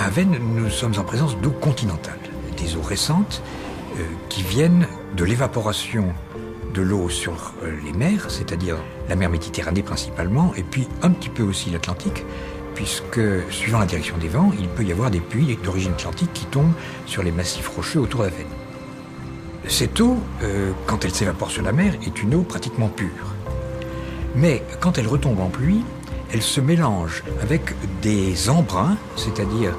Avesnes, nous sommes en présence d'eau continentale, des eaux récentes qui viennent de l'évaporation de l'eau sur les mers, c'est-à-dire la mer Méditerranée principalement, et puis un petit peu aussi l'Atlantique, puisque suivant la direction des vents, il peut y avoir des pluies d'origine atlantique qui tombent sur les massifs rocheux autour d'Avesnes. Cette eau, quand elle s'évapore sur la mer, est une eau pratiquement pure. Mais quand elle retombe en pluie, elle se mélange avec des embruns, c'est-à-dire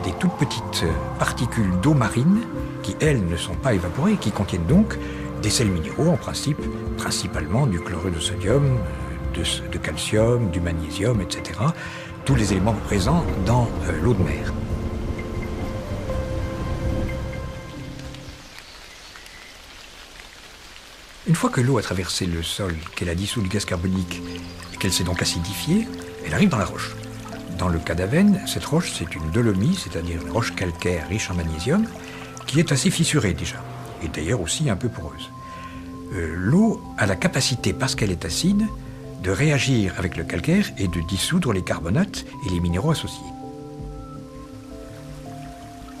des toutes petites particules d'eau marine qui, elles, ne sont pas évaporées et qui contiennent donc des sels minéraux, en principe, principalement du chlorure de sodium, de calcium, du magnésium, etc. Tous les éléments présents dans l'eau de mer. Une fois que l'eau a traversé le sol, qu'elle a dissous du gaz carbonique et qu'elle s'est donc acidifiée, elle arrive dans la roche. Dans le cas d'Avesnes, cette roche, c'est une dolomie, c'est-à-dire une roche calcaire riche en magnésium, qui est assez fissurée déjà, et d'ailleurs aussi un peu poreuse. L'eau a la capacité, parce qu'elle est acide, de réagir avec le calcaire et de dissoudre les carbonates et les minéraux associés.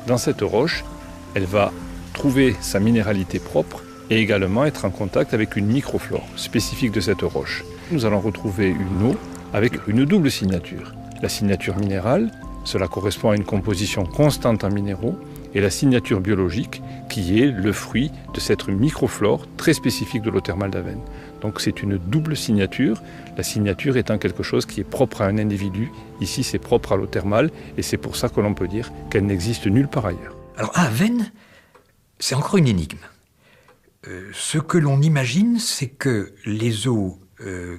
Dans cette roche, elle va trouver sa minéralité propre et également être en contact avec une microflore spécifique de cette roche. Nous allons retrouver une eau avec une double signature. La signature minérale, cela correspond à une composition constante en minéraux, et la signature biologique, qui est le fruit de cette microflore très spécifique de l'eau thermale d'Avesnes. Donc c'est une double signature, la signature étant quelque chose qui est propre à un individu. Ici, c'est propre à l'eau thermale, et c'est pour ça que l'on peut dire qu'elle n'existe nulle part ailleurs. Alors à Avesnes, c'est encore une énigme. Ce que l'on imagine, c'est que les eaux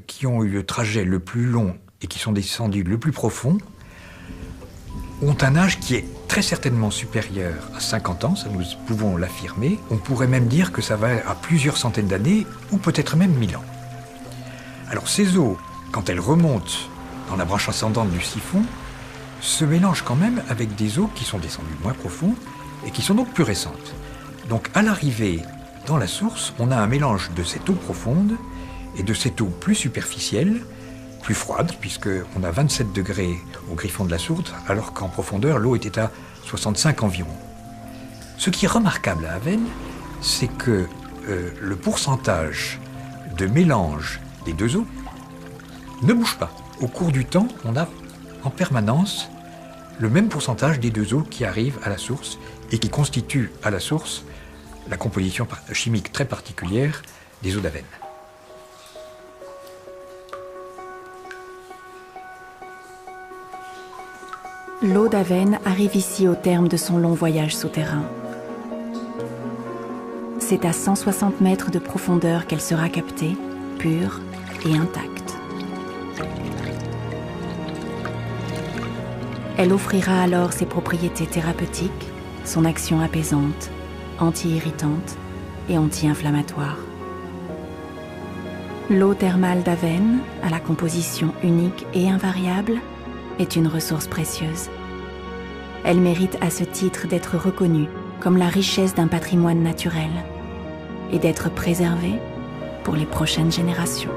qui ont eu le trajet le plus long et qui sont descendues le plus profond ont un âge qui est très certainement supérieur à 50 ans, ça nous pouvons l'affirmer. On pourrait même dire que ça va à plusieurs centaines d'années, ou peut-être même 1000 ans. Alors ces eaux, quand elles remontent dans la branche ascendante du siphon, se mélangent quand même avec des eaux qui sont descendues moins profond et qui sont donc plus récentes. Donc à l'arrivée dans la source, on a un mélange de cette eau profonde et de cette eau plus superficielle, plus froide, puisqu'on a 27 degrés au griffon de la source, alors qu'en profondeur, l'eau était à 65 environ. Ce qui est remarquable à Avesnes, c'est que le pourcentage de mélange des deux eaux ne bouge pas. Au cours du temps, on a en permanence le même pourcentage des deux eaux qui arrivent à la source et qui constituent à la source la composition chimique très particulière des eaux d'Avesnes. L'eau d'Avesnes arrive ici au terme de son long voyage souterrain. C'est à 160 mètres de profondeur qu'elle sera captée, pure et intacte. Elle offrira alors ses propriétés thérapeutiques, son action apaisante, anti-irritante et anti-inflammatoire. L'eau thermale d'Avesnes, à la composition unique et invariable, est une ressource précieuse. Elle mérite à ce titre d'être reconnue comme la richesse d'un patrimoine naturel et d'être préservée pour les prochaines générations.